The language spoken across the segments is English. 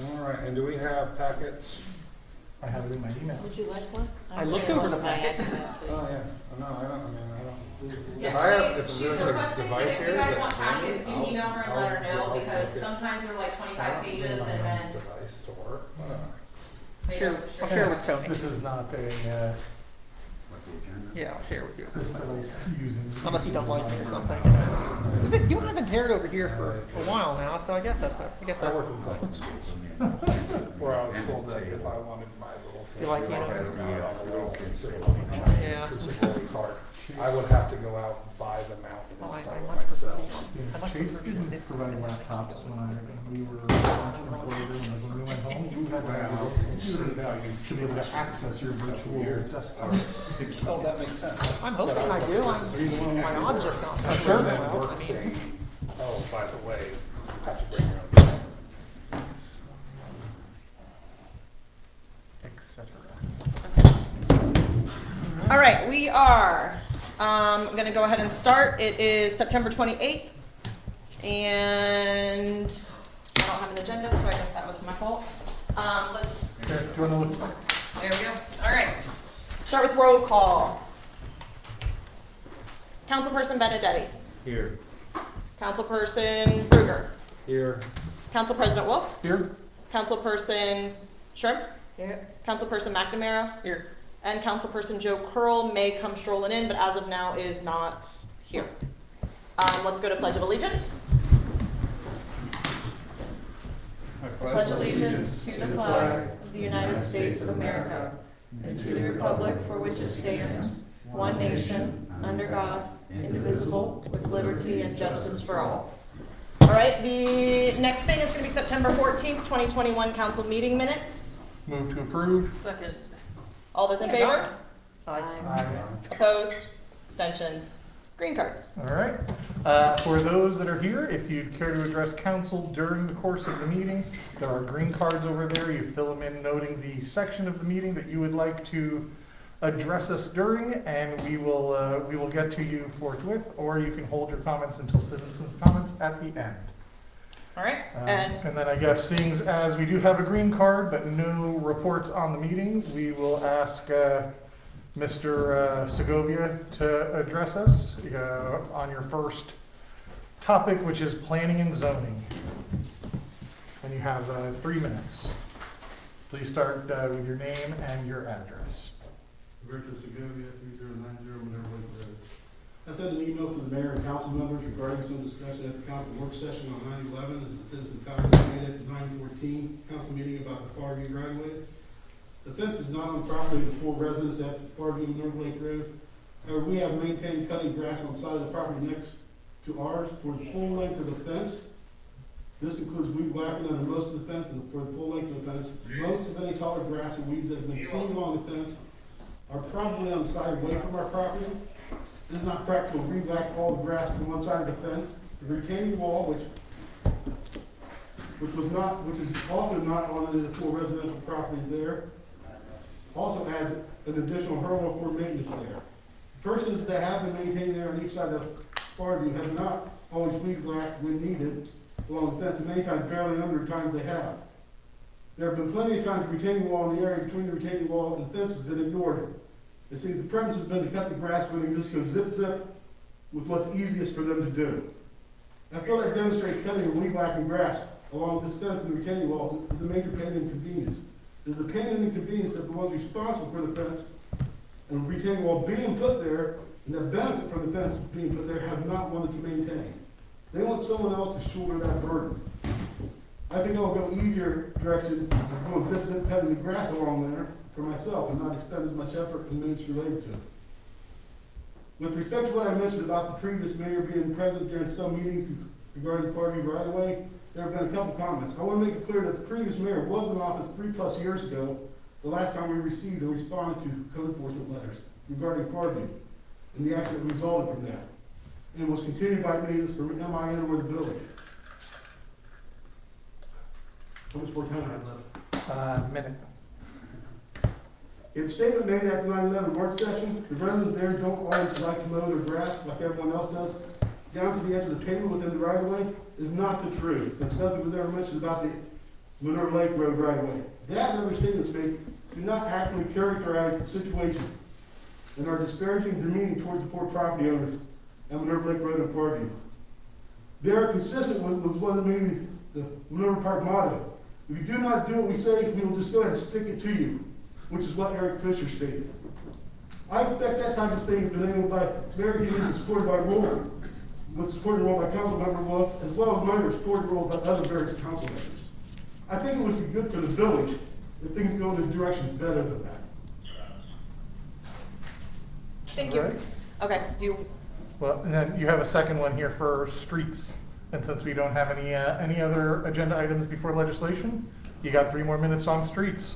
All right, and do we have packets? I have it in my email. Would you like one? I looked over the by packet. accident, so- Oh, yeah, no, I don't. Yeah, If I have, if she's there's a requesting device that if here you guys that's want packets, you running, email her and let her know, I'll because take it. sometimes they're like I 25 don't pages need and my own then device to work, whatever. they Sure, don't I'll share with Tony. This is not a, Yeah, I'll share with you. this device using. Unless you don't like it or something. You haven't been over here for a while now, so I guess that's I work in public schools, where I was told that if I wanted my little. You like, fancy you know, little on the wall, Yeah. Crucible card, I would have to go out and buy them out and Oh, I install it much prefer myself. these. I Yeah, much Chase prefer didn't this. provide laptops when we were in the playroom, and when we went home, you had to have your own computer to be able to access your virtual desktop. Oh, that makes sense. I'm hoping I do. My odds just not. I'm sure sure that that well. works I mean, saying, oh, by the way, you have to bring your own device. Etc. All right, we are going to go ahead and start. It is September 28th, and I don't have an agenda, so I guess that was my fault. Let's, Okay, do you wanna look? there we go. All right, start with roll call. Councilperson Benedetti. Here. Councilperson Bruger. Here. Council President Wolf. Here? Councilperson Shrimp. Here. Councilperson McNamara. Here. And Councilperson Joe Curl may come strolling in, but as of now is not here. Let's go to Pledge of Allegiance. Pledge allegiance to the flag of the United States of America and to the republic for which it stands, one nation, under God, indivisible, with liberty and justice for all. All right, the next thing is going to be September 14th, 2021 council meeting minutes. Move to approve. Second. All those in favor? Aye. Opposed? Abstentions? Green cards. All right. For those that are here, if you'd care to address council during the course of the meeting, there are green cards over there. You fill them in noting the section of the meeting that you would like to address us during, and we will get to you forthwith, or you can hold your comments until citizens' comments at the end. All right, And then I guess seeing as we do have a green card, but no reports on the meeting, we will ask Mr. Segovia to address us on your first topic, which is planning and zoning. And you have 3 minutes. Please start with your name and your address. Roberto Segovia, 3090 Minerva Lake Road. I sent an email to the mayor and council members regarding some discussion at the council work session on 9/11. As a citizen comments made at the 9/14 council meeting about the Farview right of way. The fence is not on property of the 4 residents at Farview Minerva Lake Road. However, we have maintained cutting grass on the side of the property next to ours for the full length of the fence. This includes weed whacking under most of the fence and for the full length of the fence. Most of any taller grass and weeds that have been seen along the fence are probably on the side away from our property. It is not practical to re-whack all the grass from one side of the fence. The retaining wall, which is also not on any of the 4 residential properties there, also adds an additional hurdle for maintenance there. Persons that have been maintained there on each side of Farview have not always weed whacked when needed along the fence, and many times barely the number of times they have. There have been plenty of times the retaining wall in the area between the retaining wall and the fence has been ignored. It seems the preference has been to cut the grass when they just go zip zip with what's easiest for them to do. I feel that demonstrates cutting and weed whacking grass along this fence and the retaining wall is a major pain and inconvenience. It is the pain and inconvenience that the ones responsible for the fence and the retaining wall being put there and that benefit from the fence being put there have not wanted to maintain. They want someone else to shoulder that burden. I think I'll go easier direction of going zip zip cutting the grass along there for myself and not expend as much effort and minutes related to it. With respect to what I mentioned about the previous mayor being present during some meetings regarding the Farview right of way, there have been a couple comments. I want to make it clear that the previous mayor was in office 3+ years ago, the last time we received and responded to code enforcement letters regarding Farview and the action that resulted from that. And was continued by meetings from MIN or the building. How much more time do I have left? Minute. In a statement made at the 9/11 work session, the residents there don't always like to mow their grass like everyone else does, down to the edge of the pavement within the right of way, is not the truth. And nothing was ever mentioned about the Minerva Lake Road right away. That and other statements made do not accurately characterize the situation and are disparaging demeaning towards the poor property owners and Minerva Lake Road and Parkview. They are consistent with what maybe the Minerva Park motto. If you do not do what we say, we will just go ahead and stick it to you, which is what Eric Fisher stated. I expect that kind of statement to be enabled by Mary Hughes and supported by Roland, with supported role by council member Wolf, as well as my supported role by other various council members. I think it would be good for the village if things go in a direction better than that. Thank you. Alright. Okay, do you, Well, and then you have a second one here for streets. And since we don't have any other agenda items before legislation, you got 3 more minutes on streets.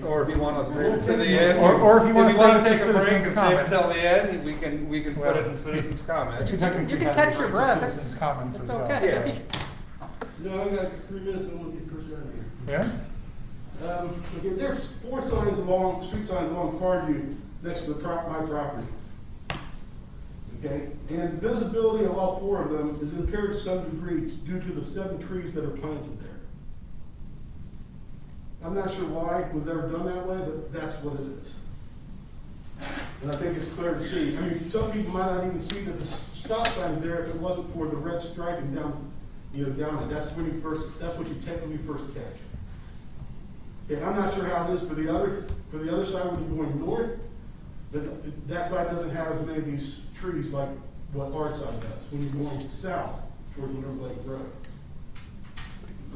Or if you want to save it to the end. Or if you wanna save it to take a break citizens' and save it comments. till the end, we can put Well, it in citizens' comments. You technically you can have the catch your right to breath. citizens' comments as It's well. okay. No, I got 3 minutes and we'll get Chris out of here. Yeah? Okay, there's 4 signs along, street signs along Parkview next to my property. Okay, and visibility of all 4 of them is impaired to some degree due to the 7 trees that are planted there. I'm not sure why it was ever done that way, but that's what it is. And I think it's clear to see. I mean, some people might not even see that the stop sign is there if it wasn't for the red striping down, down it. That's what you technically first catch. Okay, I'm not sure how it is for the other side when you're going north, but that side doesn't have as many of these trees like what our side does when you're going south towards Minerva Lake Road.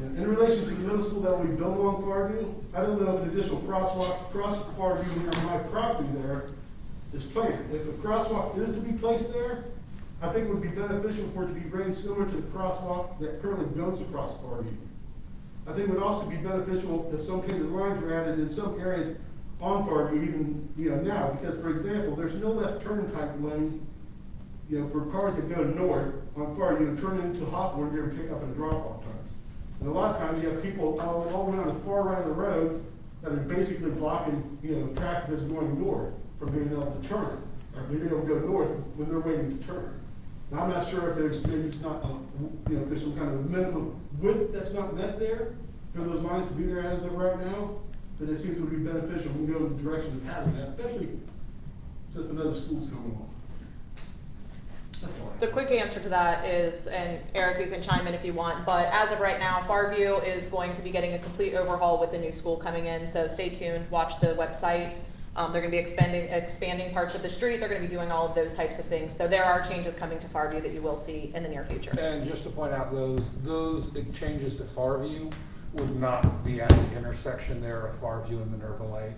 And in relation to the middle school that we built along Parkview, I don't know if an additional crosswalk across Parkview near my property there is planned. If a crosswalk is to be placed there, I think it would be beneficial for it to be raised similar to the crosswalk that currently goes across Parkview. I think it would also be beneficial if some kind of lines were added in some areas on Parkview, even now, because for example, there's no left turn type lane, for cars that go north on Parkview and turn into Hawthorne during pick up and drop off times. And a lot of times you have people all the way on the far right of the road that are basically blocking, traffic that's going north from being able to turn, or being able to go north when they're waiting to turn. Now, I'm not sure if there's, maybe it's not, if there's some kind of minimum width that's not met there for those lines to be there as of right now, but it seems to be beneficial when we go in the direction of having that, especially since another school's coming along. That's all. the quick answer to that is, and Eric, you can chime in if you want, but as of right now, Farview is going to be getting a complete overhaul with the new school coming in, so stay tuned, watch the website. They're gonna be expanding parts of the street, they're gonna be doing all of those types of things, so there are changes coming to Farview that you will see in the near future. And just to point out, those changes to Farview would not be at the intersection there of Farview and Minerva Lake.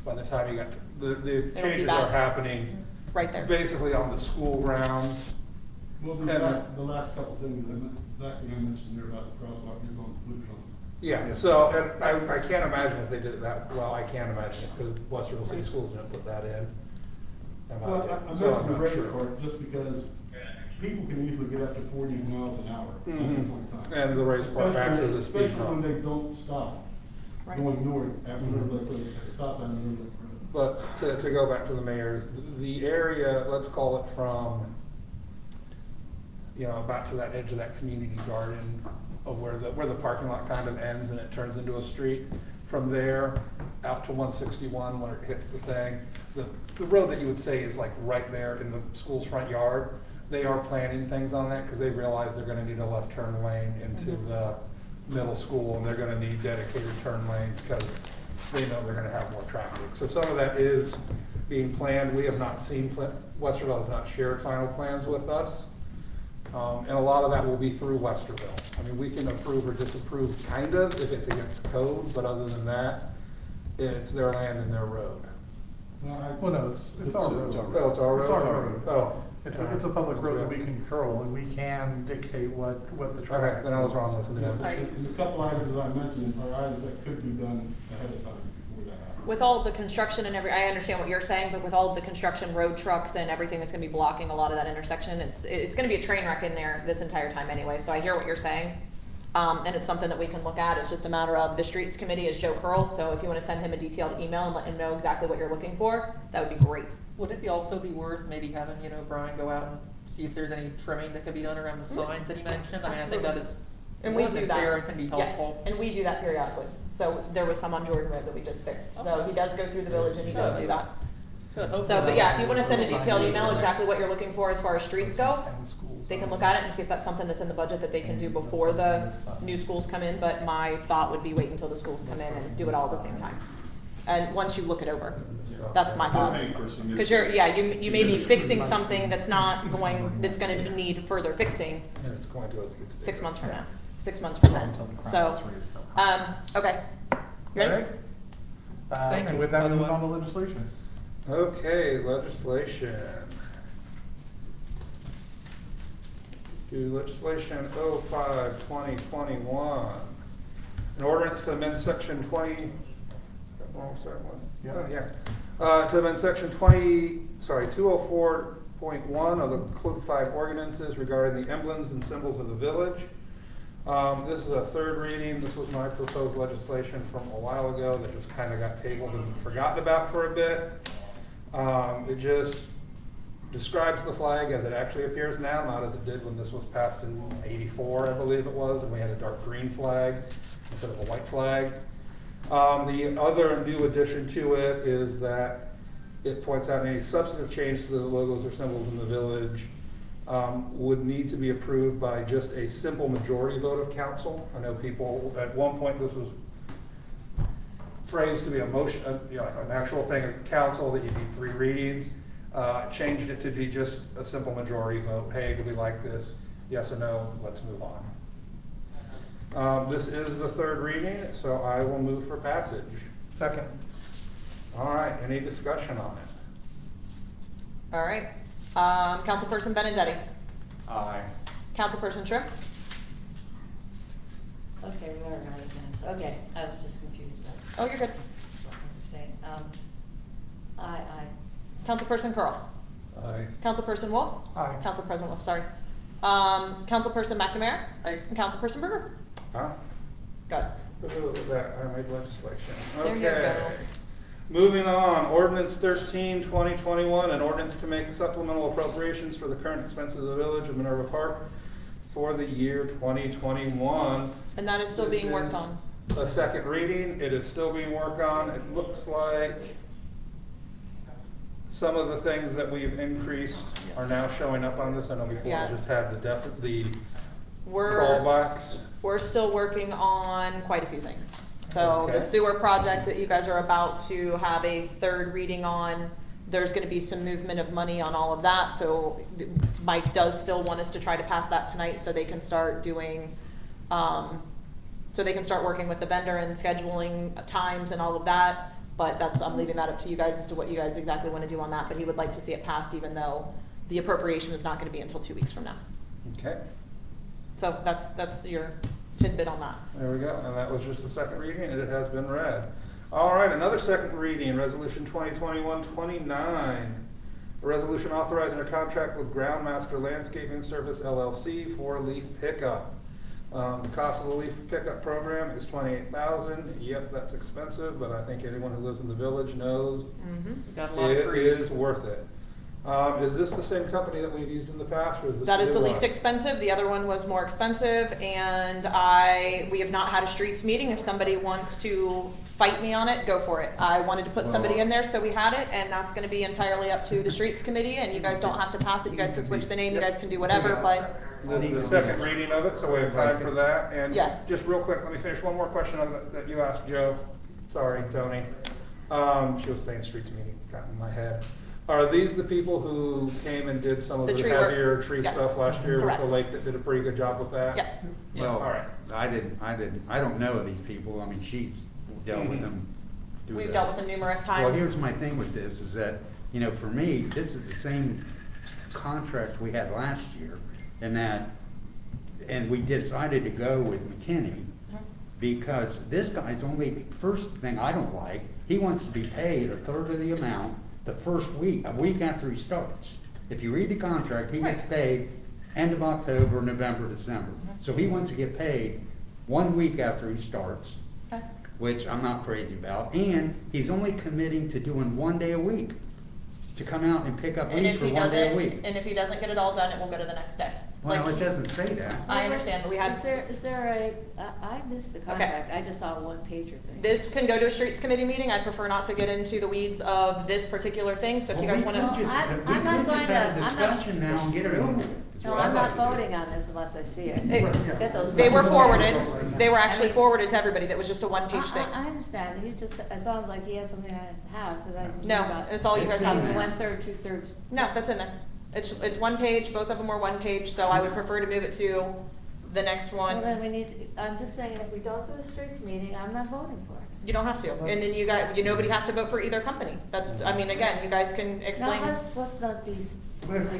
By the time you got, the be changes back. are happening Right there. basically on the school grounds. Well, the last couple things, the last thing I mentioned there about the crosswalk is on Blue Cross. Yeah, so, and I can't imagine if they did it that, well, I can't imagine it, because Westerville City Schools didn't put that in. Well, I So mentioned the I'm not regular sure. part just because people can easily get up to 40 miles an hour at any Mhm. point in time. And the race park acts as a speed Especially when bump. they don't stop Right. going north at Minerva Lake Road, at the stop sign on Minerva Lake Road. But to go back to the mayor's, the area, let's call it from, about to that edge of that community garden of where the parking lot kind of ends and it turns into a street. From there out to 161 when it hits the thing, the road that you would say is like right there in the school's front yard. They are planning things on that because they realize they're gonna need a left turn lane into the middle school and they're gonna need dedicated turn lanes because they know they're gonna have more traffic. So some of that is being planned. We have not seen, Westerville has not shared final plans with us. And a lot of that will be through Westerville. I mean, we can approve or disapprove kind of if it's against code, but other than that, it's their land and their road. Well, no, it's our road. Oh, it's our road? It's our road. Oh. It's a public road that we control, and we can dictate what the traffic. Okay, then I was wrong listening to Yes, him. Right. and the couple items that I mentioned are items that could be done ahead of time before that happens. With all of the construction and I understand what you're saying, but with all of the construction, road trucks and everything that's gonna be blocking a lot of that intersection, it's gonna be a train wreck in there this entire time anyway, so I hear what you're saying. And it's something that we can look at, it's just a matter of, the streets committee is Joe Curl, so if you wanna send him a detailed email and let him know exactly what you're looking for, that would be great. Would it also be worth maybe having, Brian go out and see if there's any trimming that could be done around the signs that he mentioned? I mean, I think that is And we Once do it's that. there, it can be Yes, helpful. and we do that periodically. So there was some on Jordan Road that we just fixed. So he does go through the village and he does do that. So, but yeah, if you wanna send a detailed email exactly what you're looking for as far as streets go, they can look at it and see if that's something that's in the budget that they can do before the new schools come in, but my thought would be wait until the schools come in and do it all at the same time. And once you look it over, that's my thoughts. Cause you may be fixing something that's not going, that's gonna need further fixing And it's going to, as it gets bigger. 6 months from now, 6 months from then. So, okay. You ready? Alright. Thank And you, with that, by we the move way. on to legislation. Okay, legislation. Do legislation 05-2021. An ordinance to amend section 20, is that what I'm starting with? Yeah. Oh, yeah. To amend section 204.1 of the Code 5 ordinances regarding the emblems and symbols of the village. This is a third reading. This was my proposed legislation from a while ago that just kind of got tabled and forgotten about for a bit. It just describes the flag as it actually appears now, not as it did when this was passed in '84, I believe it was, and we had a dark green flag instead of a white flag. The other new addition to it is that it points out any substantive change to the logos or symbols in the village would need to be approved by just a simple majority vote of council. I know people, at one point this was phrased to be a motion, like an actual thing of council that you need 3 readings. Changed it to be just a simple majority vote. Hey, do we like this? Yes or no? Let's move on. This is the third reading, so I will move for passage. Second. All right, any discussion on it? All right. Councilperson Benedetti. Aye. Councilperson Tripp. Okay, we are already finished. Okay, I was just confused about Oh, you're good. what you were saying. Aye. Councilperson Curl. Aye. Councilperson Wolf. Aye. Council President Wolf, sorry. Councilperson McNamara. And Councilperson Berger. Huh? Good. That, I made legislation. There you go. Okay. Moving on, ordinance 13-2021, an ordinance to make supplemental appropriations for the current expenses of the village of Minerva Park for the year 2021. And that is still This being worked is on. A second reading, it is still being worked on. It looks like some of the things that we've increased are now showing up on this. I know before Yeah. we just had the We're, callbacks. we're still working on quite a few things. So the Okay. sewer project that you guys are about to have a third reading on, there's gonna be some movement of money on all of that. So Mike does still want us to try to pass that tonight so they can start doing, so they can start working with the vendor and scheduling times and all of that. But that's, I'm leaving that up to you guys as to what you guys exactly wanna do on that, but he would like to see it passed even though the appropriation is not gonna be until 2 weeks from now. Okay, So that's your tidbit on that. there we go. And that was just the second reading, and it has been read. All right, another second reading, Resolution 2021-29. A resolution authorizing a contract with Groundmaster Landscaping Service LLC for leaf pickup. The cost of the leaf pickup program is $28,000. Yep, that's expensive, but I think anyone who lives in the village knows Mm-hmm. Got a lot of it trees. is worth it. Is this the same company that we've used in the past, or is this? That is a the new least one? expensive, the other one was more expensive, and we have not had a streets meeting. If somebody wants to fight me on it, go for it. I wanted to put somebody in there, so we had it, and that's gonna be entirely up to the streets committee, and you guys don't have to pass it, you guys can switch the name, you guys can do whatever, but, This is the second reading of it, so we have time for that. And Yeah. just real quick, let me finish one more question on that you asked Joe. Sorry, Tony. She was saying streets meeting, got in my head. Are these the people who came and did some of The the tree work. heavier tree Yes. stuff last year with the Correct. lake that did a pretty good job with that? yes. All Well, right. I don't know these people, I mean, she's dealt with them. through We've the- dealt with them numerous Well, times. here's my thing with this, is that, for me, this is the same contract we had last year, and we decided to go with McKinney, because this guy's only, first thing I don't like, he wants to be paid a third of the amount the first week, a week after he starts. If you read the contract, he gets Right. paid end of October, November, December. So he wants to get paid 1 week after he starts, Okay. which I'm not crazy about, and he's only committing to doing 1 day a week, to come out and pick up And leaves if for he 1 day a doesn't, week. and if he doesn't get it all done, it will go to the next day. Well, Like, it doesn't say that. I understand, but we had. Is there I missed the contract, I just saw a one-pager thing. This can go to a streets committee meeting. I prefer not to get into the weeds of this particular thing, so if you guys Well, wanna. we could just, I'm we not could going just to- have a I'm not- discussion now and get it over with. is No, what I'd I'm like not to do. voting on this unless I see it. It- Get those. They were questions. forwarded, they were actually I mean- forwarded to everybody. That was just a one-page thing. I understand, he just, it sounds like he has something I have, because I didn't No, know about it. it's all you guys It's have. in there. 1/3, 2/3. No, that's in there. It's one page, both of them were one page, so I would prefer to move it to the next Well, one. then we need, I'm just saying, if we don't do a streets meeting, I'm not voting for it. You don't have to, and then nobody has to vote for either company. That's, I mean, again, you guys can No, explain. let's not be.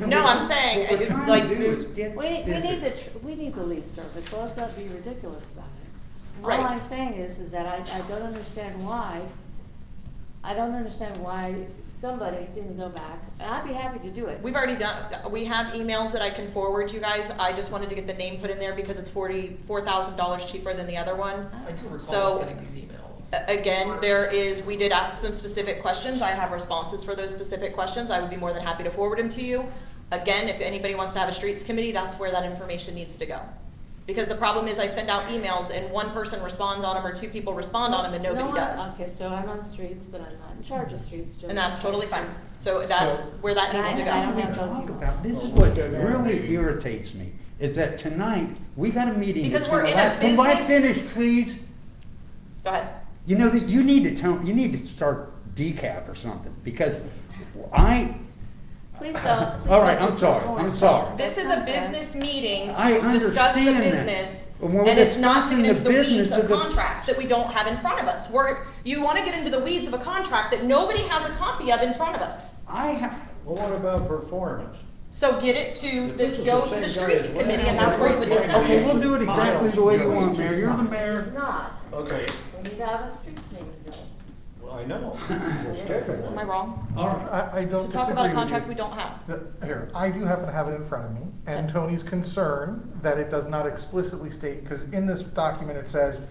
No, I'm saying, What we're trying like, to do is get We this- need the lease service, so let's not be ridiculous about it. Right. All I'm saying is that I don't understand why, somebody didn't go back, and I'd be happy to do it. We've already done, we have emails that I can forward you guys. I just wanted to get the name put in there because it's $44,000 cheaper than the other one. I do recall So- getting these emails. Again, we did ask some specific questions. I have responses for those specific questions. I would be more than happy to forward them to you. Again, if anybody wants to have a streets committee, that's where that information needs to go. Because the problem is I send out emails and one person responds on them or two people respond on them and nobody No, does. Okay, so I'm on streets, but I'm not in charge of streets, Joe. And that's totally fine. So that's where that needs to I go. don't have those Talk emails. about, this is what really irritates me, is that tonight, we got a meeting Because that's we're gonna in a last. Can I business- finish, please? Go ahead. You know that you need to start decaf or something, because Please don't. Please All right, don't I'm sorry, personal I'm insults. sorry. This is That's a not fair. business meeting I to discuss the understand that. business. When we're And it's not to discussing get into the the weeds business of of the- contracts that we don't have in front of us. You wanna get into the weeds of a contract that nobody has a copy of in front of us. Well, what about performance? So get it to, If this is go the to the same guy streets as committee last and that's where you would discuss Okay, it. we'll do it exactly the way you want, Mayor, you're the mayor. It's not. Okay, We need to have a streets meeting, Joe. well, I know. We'll schedule Am I one. wrong? All right. I don't To disagree talk about a with contract you. we don't have. Here, I do happen to have it in front of me, and Okay. Tony's concern that it does not explicitly state, because in this document it says,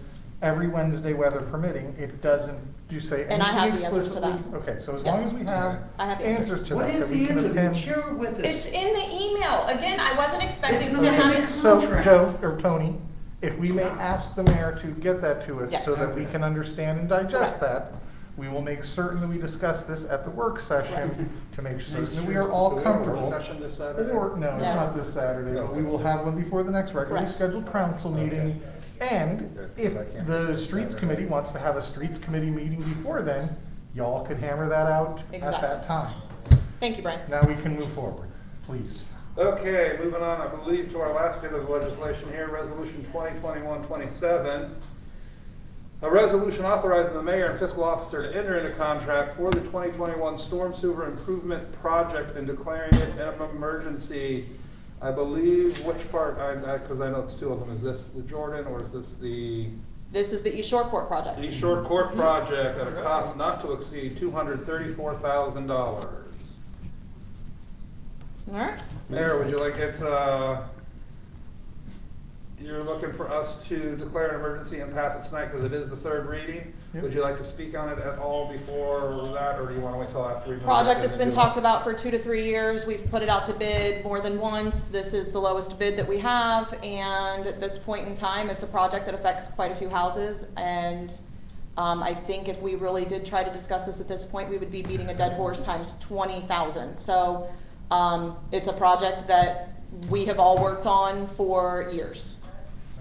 every Wednesday weather permitting, it doesn't do say And I have anything the answers to that. explicitly. Okay, so as long Yes. as we have I have the answers. answers to What that, is that we the can answer? append. Share it with us. It's in the email. Again, I wasn't expecting It's to not have in it. the So, contract. Joe, or Tony, if we may ask the mayor to get that to us Yes. so that we can understand and digest Correct. that, we will make certain that we discuss this at the work session to make certain that we are all Do we have a work comfortable. Session this Saturday? Or, no, it's No. not this Saturday, but we will have one before the next regularly Correct. scheduled council meeting. And if the streets committee wants to have a streets committee meeting before then, y'all could hammer that out at Exactly. that time. Thank you, Brian. Now we can move forward, please. Okay, moving on, I believe, to our last bit of legislation here, Resolution 2021-27. A resolution authorizing the mayor and fiscal officer to enter into contract for the 2021 storm sewer improvement project and declaring it an emergency. I believe, which part, because I know it's two of them, is this the Jordan or is this the This is the East Shore Court project. East Shore Court project at a cost not to exceed $234,000? All right. Mayor, would you like it, you're looking for us to declare an emergency and pass it tonight because it is the third reading? Yep. Would you like to speak on it at all before that, or do you want to wait till after we move it Project and that's then been do it? talked about for 2 to 3 years. We've put it out to bid more than once. This is the lowest bid that we have, and at this point in time, it's a project that affects quite a few houses. And I think if we really did try to discuss this at this point, we would be beating a dead horse times 20,000. So it's a project that we have all worked on for years.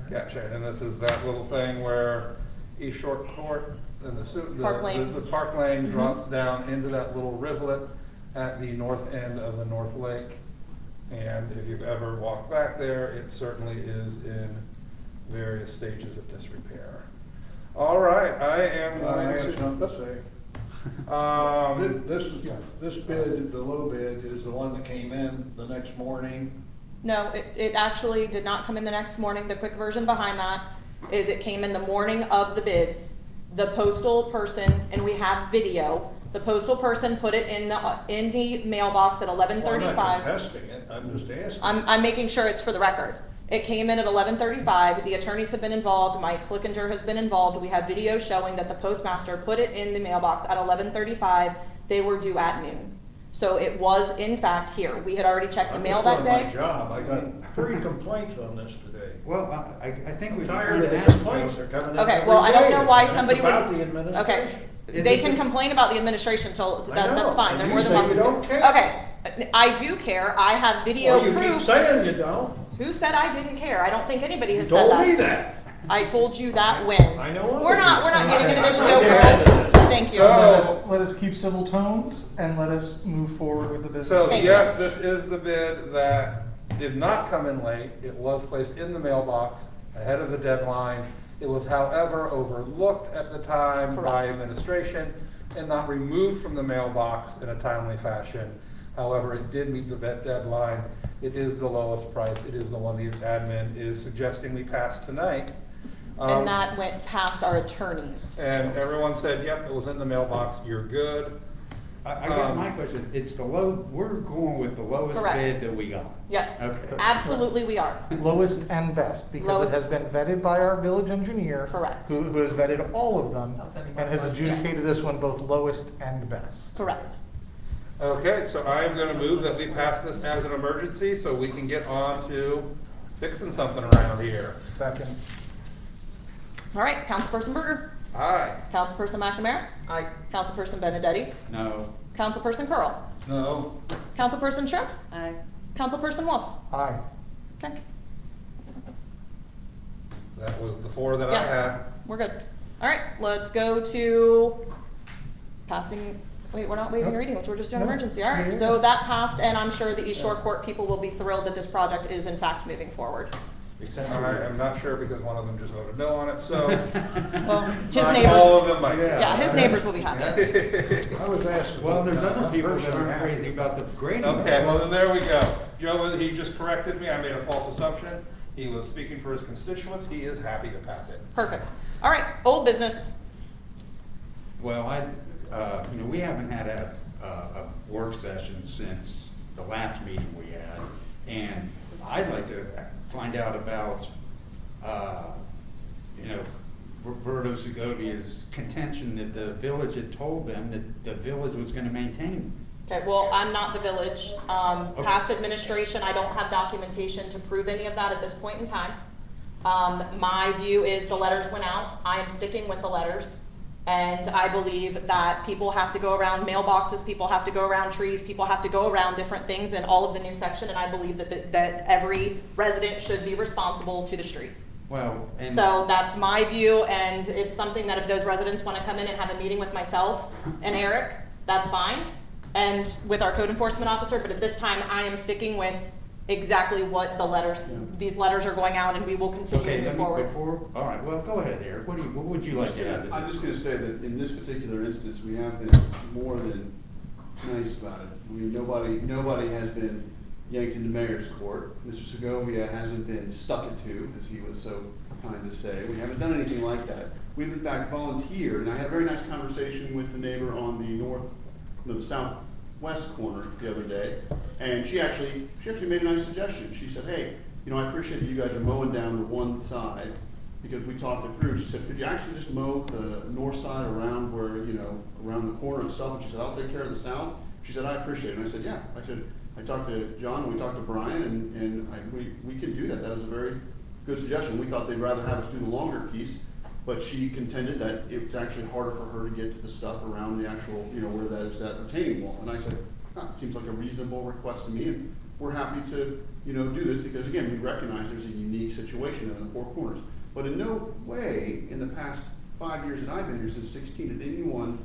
Gotcha, and this is that little thing where East Shore Court and Park Lane. the Park Lane Mhm. drops down into that little rivulet at the north end of the North Lake. And if you've ever walked back there, it certainly is in various stages of disrepair. All right, I am I going have to. something to say. Um, This bid, the low bid, is the one that came in the next morning. No, it actually did not come in the next morning. The quick version behind that is it came in the morning of the bids. The postal person, and we have video, the postal person put it in the mailbox at 11:35. Well, I'm not contesting it, I'm just asking. I'm making sure it's for the record. It came in at 11:35. The attorneys have been involved. Mike Flickinger has been involved. We have video showing that the postmaster put it in the mailbox at 11:35. They were due at noon. So it was in fact here. We had already checked the mail that I'm just doing day. my job, I got 3 complaints on this today. Well, I think we I'm can tired find of the an answer. complaints, they're coming in Okay, every well, I don't day, know why and it's somebody would. about the Okay, administration. Is they it can the- complain about the administration till, I that's know, fine, and they're you more than say welcome you to. don't care. Okay, I do care, I have video Well, you keep proof. saying you don't. Who said I didn't care? I don't think anybody You has said told me that. I told you that when. I know other We're not people. getting into this I'm joke, not getting into girl. this. Thank you. So- Let us keep civil tones and let us move forward with the business. So, Thank yes, you. this is the bid that did not come in late. It was placed in the mailbox ahead of the deadline. It was however overlooked at the time by Correct. administration and not removed from the mailbox in a timely fashion. However, it did meet the vet deadline. It is the lowest price. It is the one the admin is suggesting we pass tonight. And that went past our attorneys. And everyone said, yep, it was in the mailbox, you're good. I guess my question, it's the low, we're going with the lowest Correct. bid that we got. Yes, Okay. absolutely we are. Lowest and best, because Lowest- it has been vetted by our village engineer. Correct. Who has vetted all of them, and has Yes. adjudicated this one both lowest and best. Correct. Okay, so I am gonna move that we pass this as an emergency so we can get on to fixing something around here. Second. All right, Councilperson Berger. Aye. Councilperson McNamara. Aye. Councilperson Benedetti. No. Councilperson Curl. No. Councilperson Schiff. Aye. Councilperson Wolf. Aye. Okay, That was the 4 that I Yeah. had. we're good. All right, let's go to passing, wait, we're not waiving No. readings, we're just doing No. emergency. All right, Yeah. so that passed, and I'm sure the East Shore Court people will be thrilled that this project is in fact moving forward. Except I am not sure because one of them just voted no on it, so. Well, his not neighbors, all of them might. yeah, his neighbors will be happy. I was asked. Well, there's about other that people that person. aren't crazy about the grading. Okay, well, then there we go. Joe, he just corrected me, I made a false assumption. He was speaking for his constituents, he is happy to pass it. Perfect. All right, old business. Well, we haven't had a work session since the last meeting we had. And I'd like to find out about, Roberto Segovia's contention that the village had told them that the village was gonna maintain. Okay, well, I'm not the village. Okay. Past administration, I don't have documentation to prove any of that at this point in time. My view is the letters went out. I am sticking with the letters. And I believe that people have to go around mailboxes, people have to go around trees, people have to go around different things in all of the new section. And I believe that every resident should be responsible to the street. Well, and. So that's my view, and it's something that if those residents want to come in and have a meeting with myself and Eric, that's fine, and with our code enforcement officer, but at this time, I am sticking with exactly what the letters, these letters are going out, and we will continue Okay, to let move me, forward. before, all right, well, go ahead, Eric, what would you like to add? I'm just gonna say that in this particular instance, we have been more than nice about it. I mean, nobody has been yanked into mayor's court. Mr. Segovia hasn't been stuck it to, as he was so kind to say. We haven't done anything like that. We've in fact volunteered, and I had a very nice conversation with the neighbor on the southwest corner the other day, and she actually made a nice suggestion. She said, hey, I appreciate that you guys are mowing down the one side, because we talked it through. She said, could you actually just mow the north side around where, around the corner itself? And she said, I'll take care of the south. She said, I appreciate it. And I said, yeah. I said, I talked to John, and we talked to Brian, and we can do that. That was a very good suggestion. We thought they'd rather have us do the longer piece, but she contended that it's actually harder for her to get to the stuff around the actual, where that is, that retaining wall. And I said, it seems like a reasonable request to me, and we're happy to, do this, because again, we recognize there's a unique situation in the four corners. But in no way in the past 5 years that I've been here, since 16, did anyone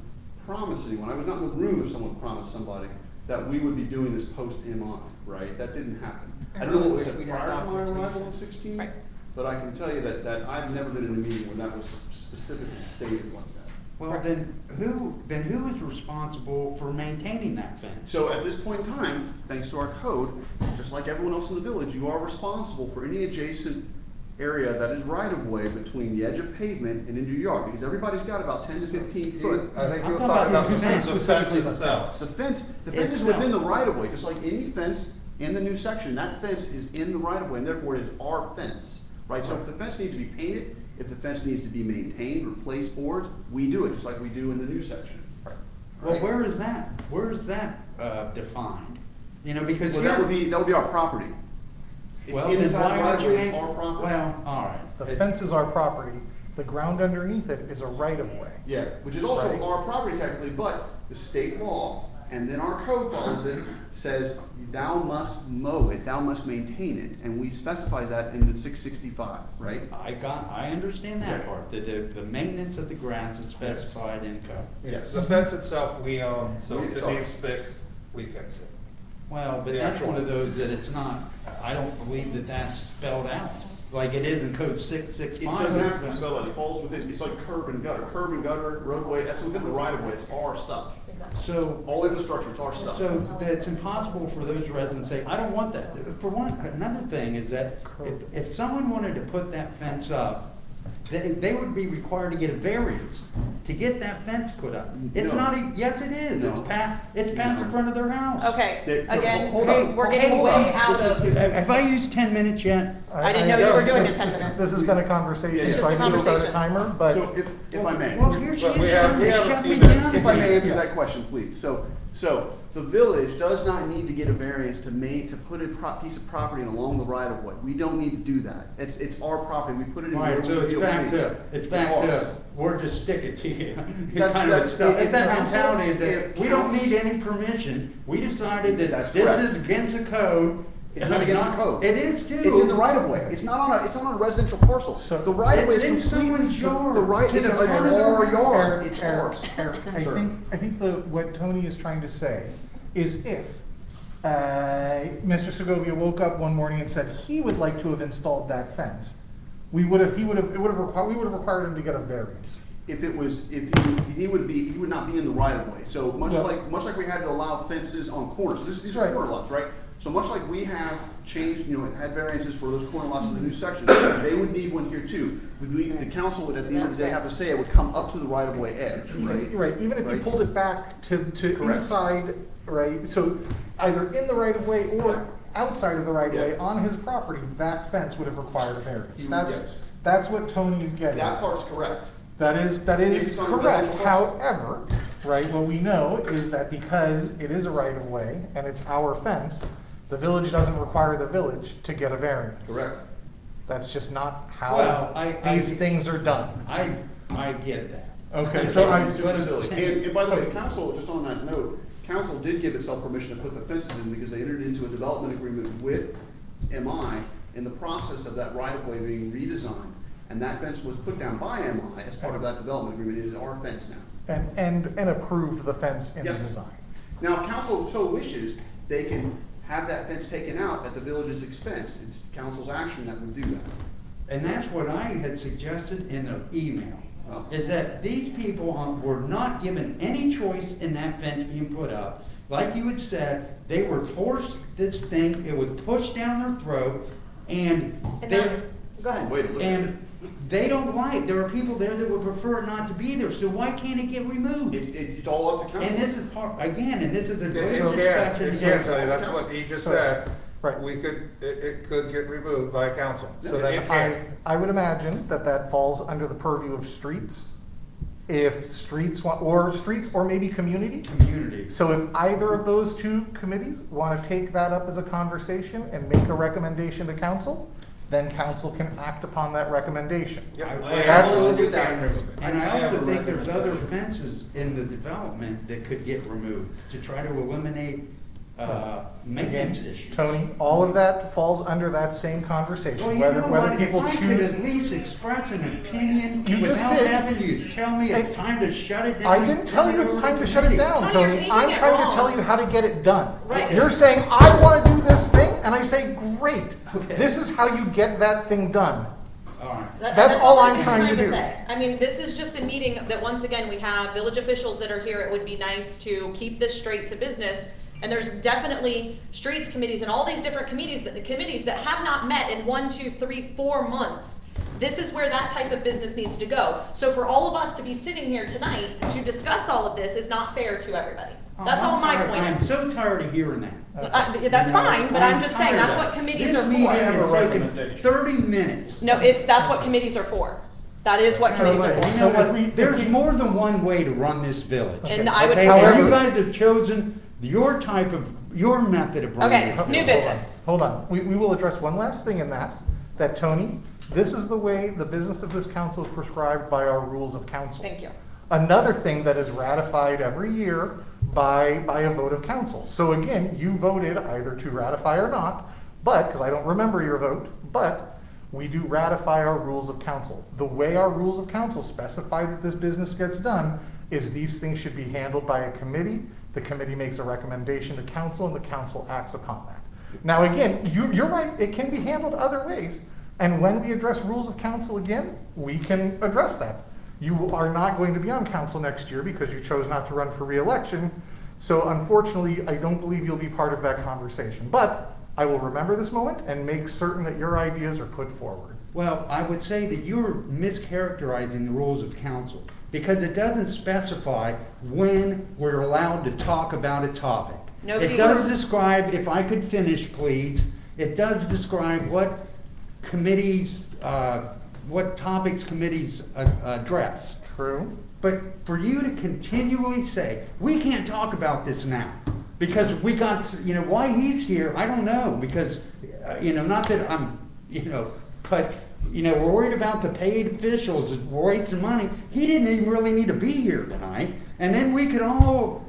promise anyone, I was not in the room if someone promised somebody that we would be doing this post-MI, right? That didn't happen. I don't know what was said prior to my arrival in 16, Right. but I can tell you that I've never been in a meeting where that was specifically stated like that. Well, then who is responsible for maintaining that fence? So at this point in time, thanks to our code, just like everyone else in the village, you are responsible for any adjacent area that is right-of-way between the edge of pavement and into your yard, because everybody's got about 10 to 15 foot. I think I'm you were talking talking about about the the fence, fence specifically the itself. The fence is within the right-of-way, just like any fence in the new section. That fence is in the right-of-way, and therefore it is our fence, right? So if the fence needs to be painted, if the fence needs to be maintained, replace boards, we do it, just like we do in the new section. Well, where is that? Where is that defined? You know, because. Well, that would be our property. It's Well, then inside why the aren't right you? of way, it's our property. Well, all right. The fence is our property, the ground underneath it is a right of way. Yeah, which is also Right. our property technically, but the state law, and then our code follows it, says thou must mow it, thou must maintain it, and we specify that in the 665, right? I understand that Okay. part, the maintenance of the grass is specified in code. Yes. The fence itself, we own, so We- if it needs fixed, we fix it. Well, but The that's actual- one of those that it's not, I don't believe that that's spelled out, like it is in code 665. It doesn't have to be spelled out, it falls within, it's like curb and gutter, roadway, that's within the right of way, it's our stuff. So, All infrastructure, it's our stuff. so it's impossible for those residents to say, I don't want that. For one, another thing is that if someone wanted to put that fence up, they would be required to get a variance to get that fence put up. It's No. not, yes, it is, No. it's past the front of their house. Okay, Hold again, on. we're getting Hold way on. out of. Have I used 10 minutes yet? I didn't know you were doing a 10 This is- minute. This has been a conversation, It's so I just a need to start a conversation. timer, but. So if I may. Well, you're But we have a shut few me minutes. down. If I may answer Yes. that question, please. So the village does not need to get a variance to put a piece of property along the right of way. We don't need to do that. It's our property. We put it in. All right, so it's field back maintenance. to, it's back ours. to, we're just sticking to you. That's- Kind of that's- stuff. if It's that council- mentality is if that we don't council- need any permission. We decided that That's this correct. is against the code. It's not against the code. It is too. It's in the right of way. It's not on a residential parcel. So- The right of way It's is in completely. someone's yard. The right, To it's the front of their our house. yard. It's Eric, ours. Eric, Sir. I think what Tony is trying to say is if Mr. Segovia woke up one morning and said he would like to have installed that fence, we would have required him to get a variance. If he would not be in the right of way. So much Well- like we had to allow fences on corners. So these are Right. corner lots, right? So much like we have changed, had variances for those corner lots in the new section, they would need one here too. The council would, at the end of the day, have to say it would come up to the right of way edge, right? Right, even if you Right. pulled it back to Correct. inside, right, so either in the right of way or outside of the right of way Yeah. on his property, that fence would have required a variance. Yes. That's what Tony's getting That at. part's correct. That is If it's on a correct, residential however, right, what we know is that because it is a right of way and it's our fence, the village doesn't require the village to get a variance. Correct. That's just not Well, how I- these things are done. I get that. Okay, so I'm. It's super silly. And by the way, the council, just on that note, council did give itself permission to put the fences in because they entered into a development agreement with MI in the process of that right of way being redesigned. And that fence was put down by MI as part of that development agreement. It is our fence now. And approved the fence in the Yes. design. Now, if council so wishes, they can have that fence taken out at the village's expense. It's council's action that would do that. And that's what I had suggested in the email, Oh. is that these people were not given any choice in that fence being put up. Like you had said, they were forced this thing, it was pushed down their throat, and And they, then- Go ahead. Wait, listen. and they don't like, there are people there that would prefer it not to be there, so why can't it get removed? It's all up to council. And this is part, again, and this is a great It can, discussion. it can, Sonny, that's what he just said. Right. It could get removed by council. So It then can. I would imagine that falls under the purview of streets. If streets or maybe community. Community. So if either of those two committees want to take that up as a conversation and make a recommendation to council, then council can act upon that recommendation. Yeah, That's- we'll do that. And I have also a think there's other recommendation. fences in the development that could get removed to try to eliminate, maintenance Again, issues. Tony, all of that falls under that same conversation, Well, you whether know whether what, people if I could choose. at least express an opinion You just without did. having you tell me it's time to shut it down. I didn't tell you it's time to shut it down, Tony, you're Tony. taking I'm it trying wrong. to tell you how to get it done. Right. You're saying, I want to do this thing, and I say, great. Okay. This is how you get that thing done. All right. That's all I'm he's trying to do. say. I mean, this is just a meeting that, once again, we have village officials that are here. It would be nice to keep this straight to business. And there's definitely streets committees and all these different committees that have not met in 1, 2, 3, 4 months. This is where that type of business needs to go. So for all of us to be sitting here tonight to discuss all of this is not fair to everybody. That's all my point I'm is. so tired of hearing that. That's You know, fine, but I'm just saying, tired that's of what it. committees This are meeting for. has taken 30 minutes. No, that's what committees are for. That is what committees are You for. know So if what, we- there's more than one way to run this village. And I would- Okay, However- and you guys have chosen your method of running. Okay, this new business. business. Hold on, we will address one last thing in that Tony, this is the way the business of this council is prescribed by our rules of council. Thank you. Another thing that is ratified every year by a vote of council. So again, you voted either to ratify or not, but, because I don't remember your vote, but we do ratify our rules of council. The way our rules of council specify that this business gets done is these things should be handled by a committee. The committee makes a recommendation to council and the council acts upon that. Now again, you're right, it can be handled other ways. And when we address rules of council again, we can address that. You are not going to be on council next year because you chose not to run for re-election. So unfortunately, I don't believe you'll be part of that conversation. But I will remember this moment and make certain that your ideas are put forward. Well, I would say that you're mischaracterizing the rules of council because it doesn't specify when we're allowed to talk about a topic. No, It does describe, if I could finish, please, it does describe what committees, what topics committees address. True. But for you to continually say, we can't talk about this now, because we got, why he's here, I don't know, because, not that I'm, but, we're worried about the paid officials, and we're wasting money. He didn't even really need to be here tonight, and then we could all,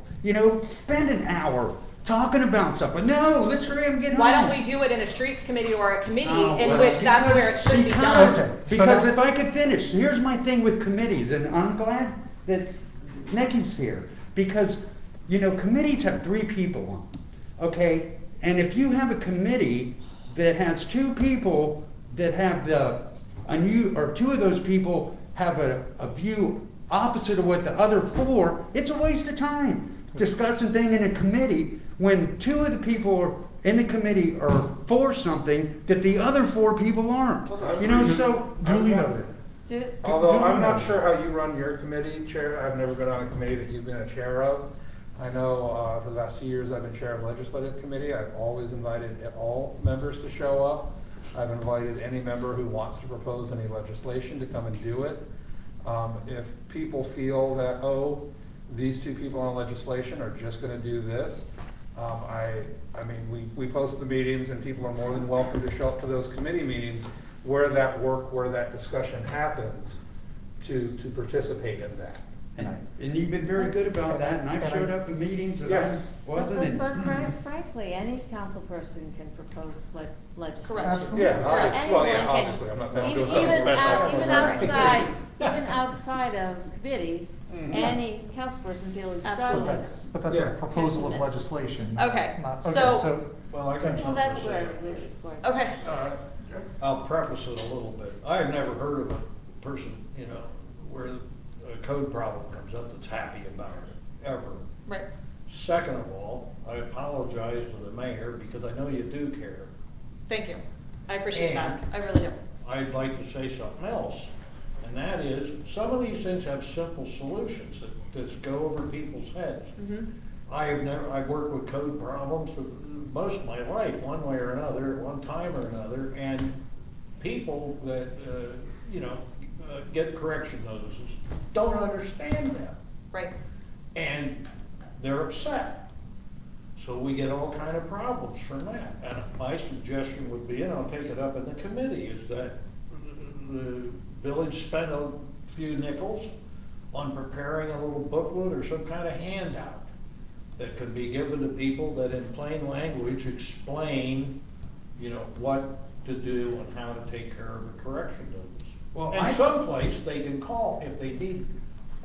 spend an hour talking about something. No, let's hurry up and get home. Why don't we do it in a streets committee or a committee Oh, in well, which that's where it should be done? Okay, so Because now- if I could finish, here's my thing with committees, and I'm glad that Nikki's here. Because, committees have 3 people on, okay? And if you have a committee that has 2 people that have or 2 of those people have a view opposite of what the other 4, it's a waste of time discussing thing in a committee when 2 of the people in the committee are for something that the other 4 people aren't. So Duly noted. Although I'm not sure how you run your committee, Chair, I've never been on a committee that you've been a chair of. I know for the last 2 years I've been chair of legislative committee. I've always invited all members to show up. I've invited any member who wants to propose any legislation to come and do it. If people feel that, these 2 people on legislation are just gonna do this, we post the meetings and people are more than welcome to show up to those committee meetings where that discussion happens to participate in that. And you've been very good about that, and I've showed up in meetings that I Yes. wasn't But in. frankly, any council person can propose legislation. Correct. Yeah, obviously, well, yeah, Anyone can- obviously, I'm not saying do Even, something special. even outside of committee, any council person feeling But strongly. that's a Yeah. proposal of legislation. Okay, not- so- Well, I got Well, something that's to where say. Okay, I'll preface it a little bit. I've never heard of a person, where a code problem comes up that's happy about it, ever. right. Second of all, I apologize to the mayor because I know you do care. Thank you. I appreciate that. And- I really do. I'd like to say something else, and that is, some of these things have simple solutions that just go over people's heads. Mhm. I've worked with code problems for most of my life, one way or another, at one time or another, and people that, get correction notices don't understand them, Right. and they're upset. So we get all kind of problems from that. And my suggestion would be, and I'll take it up in the committee, is that the village spend a few nickels on preparing a little booklet or some kind of handout that could be given to people that in plain language explain, what to do and how to take care of a correction notice. Well, And someplace they can call if they need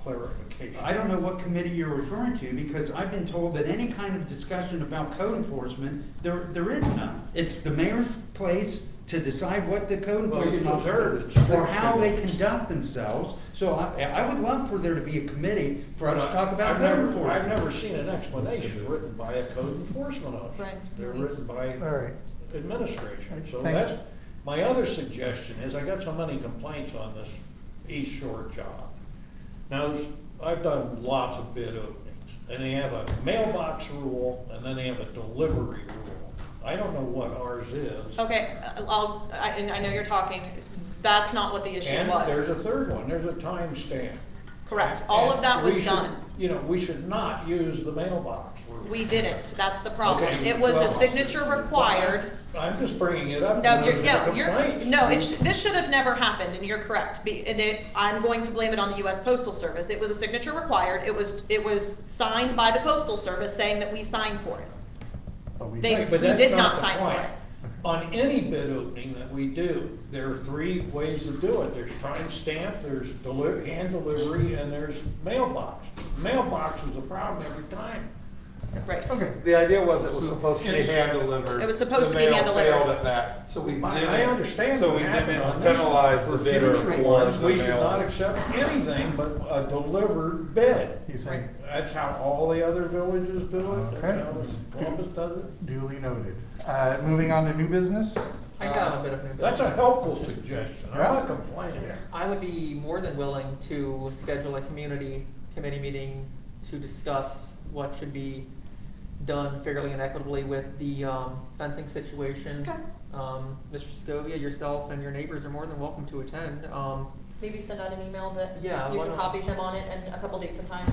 clarification. I don't know what committee you're referring to, because I've been told that any kind of discussion about code enforcement, there is none. It's the mayor's place to decide what the code Well, you enforcement just heard it. or how they conduct themselves. So I would love for there to be a committee for us to talk about I've code never enforcement. seen an explanation written by a code enforcement officer. Right. They're written by All right. administration. So Thank that's, you. my other suggestion is, I got so many complaints on this East Shore job. Now, I've done lots of bid openings, and they have a mailbox rule, and then they have a delivery rule. I don't know what ours is. Okay, and I know you're talking, that's not what the issue And was. there's a third one, there's a timestamp. Correct, all of that And was we should- done. You know, we should not use the mailbox. We didn't, that's the problem. Okay, It was a well, signature required. I'm just bringing it up. No, because you're, of the you're, complaints. no, this should have never happened, and you're correct. I'm going to blame it on the US Postal Service. It was a signature required, it was signed by the Postal Service saying that we signed for it. But we- They- Right, but we that's did not the sign for point. it. On any bid opening that we do, there are three ways to do it. There's time stamp, there's hand delivery, and there's mailbox. Mailbox is a problem every time. Right. Okay. The idea was it was supposed to be It's- hand delivered. It was supposed to be The hand mail delivered. failed at that, so we didn't. I understand So we that, didn't but on this penalize one, the bidder future for ones, the we should not mail. accept anything but a delivered bid. He's saying, That's how all the other villages do it, Okay. that's how Columbus does it. duly noted. Moving on to new business. I got a bit of new That's a business. helpful suggestion, I'm Yeah. not complaining. I would be more than willing to schedule a community committee meeting to discuss what should be done fairly and equitably with the fencing situation. Okay. Mr. Segovia, yourself and your neighbors are more than welcome to attend. Maybe send out an email that Yeah, you why can not? copy him on it and a couple dates and times.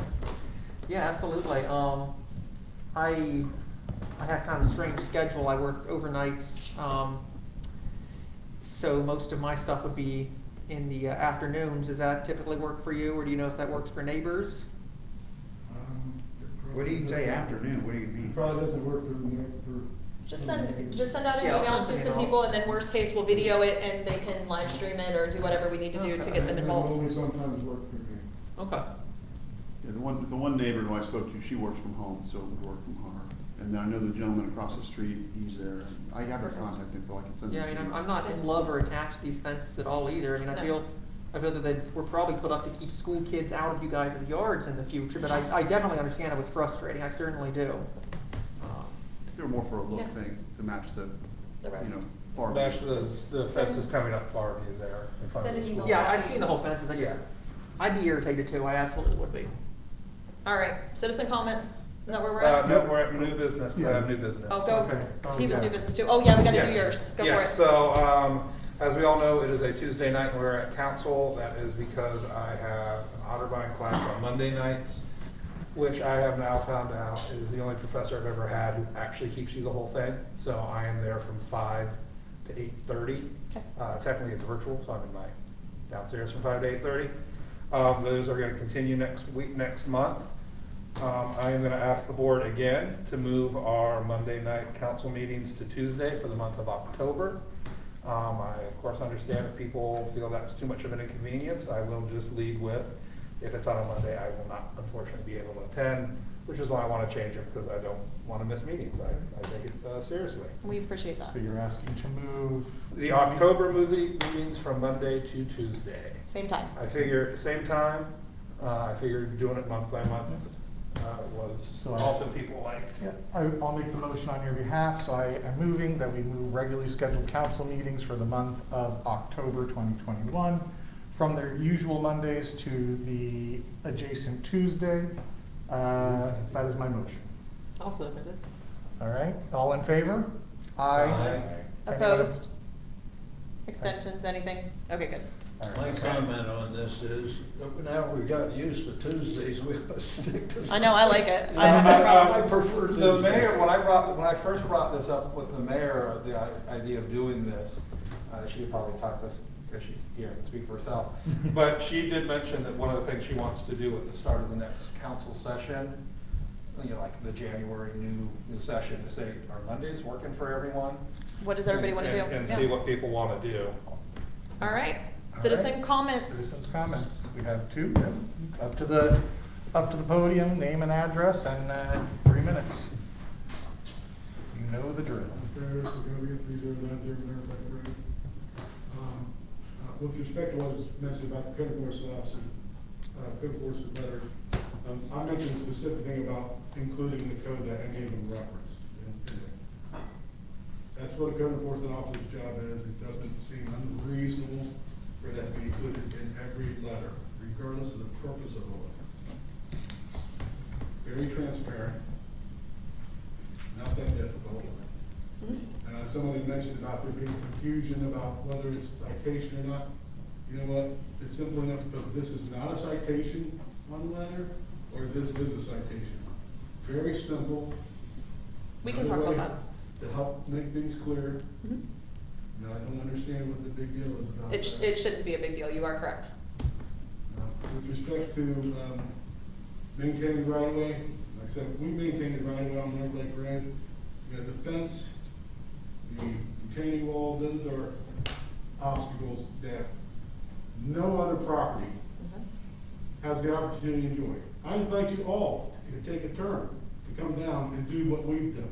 Yeah, absolutely. I have kind of a strange schedule. I work overnights, so most of my stuff would be in the afternoons. Does that typically work for you, or do you know if that works for neighbors? What do you say afternoon, what do you mean? Probably doesn't work for. Just send out an Yeah, I'll email send to some some emails. people, and then worst case, we'll video it, and they can live stream it, or do whatever we need to do to get them involved. Only sometimes work for me. Okay. Yeah, the one neighbor who I spoke to, she works from home, so it would work from her. And I know the gentleman across the street, he's there, and I have her contact info, I can send it Yeah, to I you. mean, I'm not in love or attached to these fences at all either. I mean, No. I feel that they were probably put up to keep school kids out of you guys' yards in the future, but I definitely understand how it's frustrating. I certainly do. They were more for a look Yeah. thing, to match the, The rest. you know, far. Actually, the fence is coming up Farview there in front of Send the an school. email. Yeah, I've seen the whole fences. Yeah. I'd be irritated too. I absolutely would be. All right, citizen comments, is that where we're at? No, we're at new business, we Yeah. have new business. Oh, go, Okay. he was Yeah. new business too. Oh, yeah, we gotta do Yes. yours, go for Yes, it. so, as we all know, it is a Tuesday night and we're at council. That is because I have an Otterbein class on Monday nights, which I have now found out is the only professor I've ever had who actually keeps you the whole thing. So I am there from 5 to 8:30. Okay. Technically it's virtual, so I'm in my downstairs from 5 to 8:30. Those are gonna continue next month. I am gonna ask the board again to move our Monday night council meetings to Tuesday for the month of October. I of course understand if people feel that's too much of an inconvenience, I will just lead with, if it's on a Monday, I will not unfortunately be able to attend, which is why I wanna change it, because I don't wanna miss meetings, I take it seriously. We appreciate that. So you're asking to move. The October meetings from Monday to Tuesday. Same time. I figure, same time, I figured doing it month by month, was So also people liked. Yeah, I'll make the motion on your behalf, so I am moving that we move regularly scheduled council meetings for the month of October 2021 from their usual Mondays to the adjacent Tuesday. That is my motion. I'll second it. All right, all in favor? Aye. Aye. Opposed? Extensions, anything? Okay, good. All My right. comment on this is, now we've got used to Tuesdays, we must stick to. I know, I like it. I prefer The Tuesdays. mayor, when I first brought this up with the mayor, the idea of doing this, she could probably talk this, because she's here and speak for herself. But she did mention that one of the things she wants to do at the start of the next council session, you know, like the January new session, to say, are Mondays working for everyone? What does everybody wanna do? And Yeah. see what people wanna do. All right, All citizen right. comments. Citizens' comments. We have two. Up to the podium, name and address, and 3 minutes. You know the drill. This is gonna be a 3090 Merrimack Road. With respect to what was mentioned about the code enforcement officer, code enforcement letter, I mentioned a specific thing about including the code that I gave them reference. in it. That's what a code enforcement officer's job is. It doesn't seem unreasonable for that to be included in every letter, regardless of the purpose of the letter. Very transparent. Not that difficult. Somebody mentioned about there being confusion about whether it's citation or not. You know what? It's simple enough to put, this is not a citation. on the letter, or this is a citation? Very simple. We can talk about Another that. way to help make things clear. Mhm. Now, I don't understand what the big deal is about that. It shouldn't be a big deal, you are correct. With respect to, maintaining the right of way, like I said, we maintain the right of way on North Lake Road. We have the fence, the retaining wall, those are obstacles that no other property has the opportunity to enjoy. I invite you all to take a turn, to come down and do what we've done.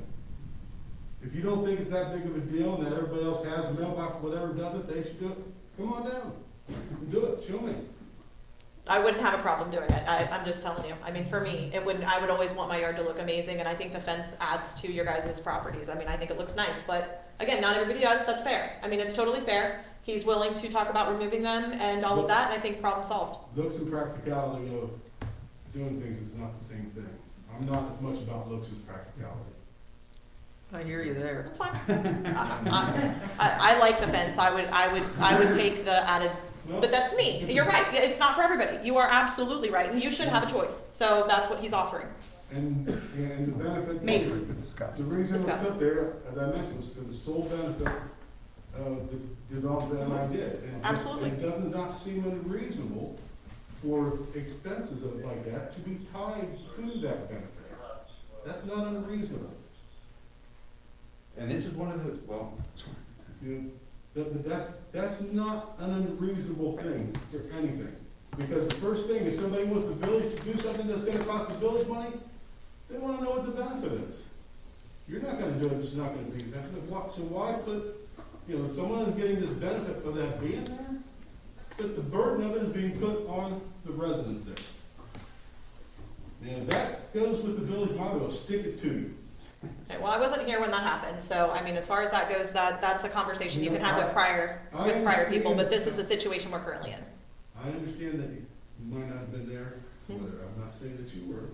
If you don't think it's that big of a deal, and that everybody else has a mailbox, whatever does it, they should do it, come on down, do it, show me. I wouldn't have a problem doing it, I'm just telling you. I mean, for me, I would always want my yard to look amazing, and I think the fence adds to your guys' properties. I mean, I think it looks nice, but again, not everybody does, that's fair. I mean, it's totally fair. He's willing to talk about removing them and all of that, and I think problem solved. Looks and practicality of doing things is not the same thing. I'm not as much about looks as practicality. I hear you there. That's fine. I like the fence, I would take the added, but that's me. You're right, it's not for everybody. You are absolutely right, and you should have a choice. So that's what he's offering. And the benefit. Maybe. The reason it was put there, as I mentioned, was for the sole benefit of the development that I did. And Absolutely. It does not seem unreasonable for expenses like that to be tied to that benefit. That's not unreasonable. And this is one of those, well, You know, that's not an unreasonable thing for anything. Because the first thing, if somebody wants the village to do something that's gonna cost the village money, they wanna know what the benefit is. You're not gonna do it, it's not gonna be a benefit. So why put, someone is getting this benefit for that being there, but the burden of it is being put on the residents there. And that goes with the village motto, stick it to you. Okay, well, I wasn't here when that happened, so, I mean, as far as that goes, that's a conversation you can have with prior people, but this is the situation we're currently in. I understand that you might not have been there, whether, I'm not saying that you were.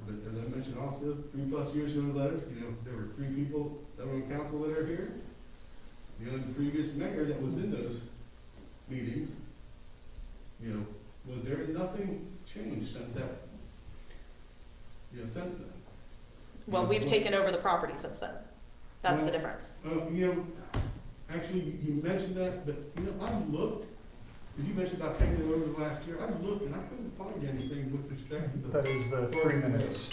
But as I mentioned also, 3+ years ago in the letters, there were 3 people that were on council that are here. The previous mayor that was in those meetings, was there nothing changed since that, since then? Well, we've taken over the property since then. That's the Well, difference. Actually, you mentioned that, but, I looked, because you mentioned about taking it over the last year, I looked and I couldn't find anything with respect to the. That is the 3 minutes.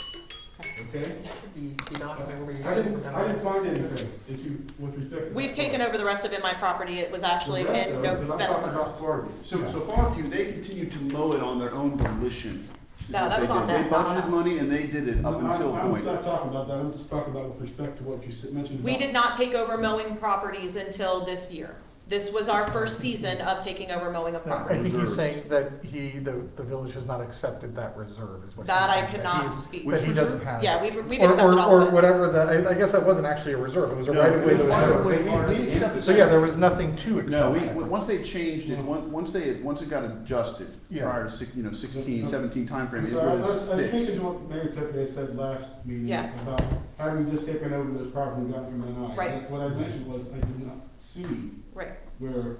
Okay? That should be documented where you I didn't find anything that you, with respect to. We've taken over the rest of it, my property. It was actually The rest in of it, but I'm talking November. about Farview. So Farview, they continue to mow it on their own volition. is No, what that they was on did. them, They not on budgeted us. money and they did it up until a I'm point. not talking about that, I'm just talking about with respect to what you mentioned. We about- did not take over mowing properties until this year. This was our first season of taking over mowing of I properties. think he's saying that the village has not accepted that reserve, is what he's That I saying, cannot he's- speak That to. he doesn't have. Yeah, it. we've Or- accepted all Or of it. whatever I guess that wasn't actually a reserve, it was a No, right of way it was that was right never of way. taken. We accepted So yeah, there was nothing to accept. No, I think. once they changed it, once it got adjusted, Yeah. prior to 16, 17 timeframe, it So I was was fixed. thinking what Mayor Tiffany had said last meeting Yeah. about having just taken over this property and gotten from an eye. Right. What I mentioned was I did not see Right. where.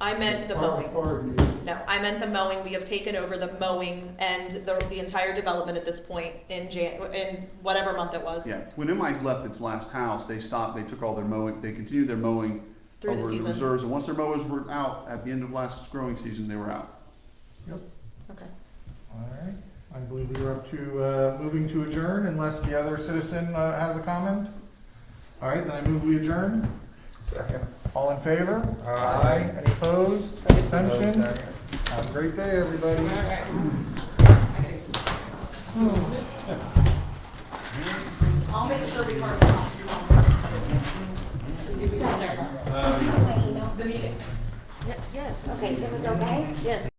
I meant the Far- mowing. Farview. No, I meant the mowing. We have taken over the mowing and the entire development at this point in whatever month it was. Yeah, when MI left its last house, they stopped, they took all their mowing, they continued their mowing Through the over the season. reserves, and once their mowers were out, at the end of last growing season, they were out. Okay. All right, I believe we were up to moving to adjourn unless the other citizen has a comment. All right, then I move we adjourn. Second. All in favor? Aye. Any opposed? Abstentions? Have a great day, everybody. I'll make sure we mark the meeting. Yes, okay, it was okay? Yes.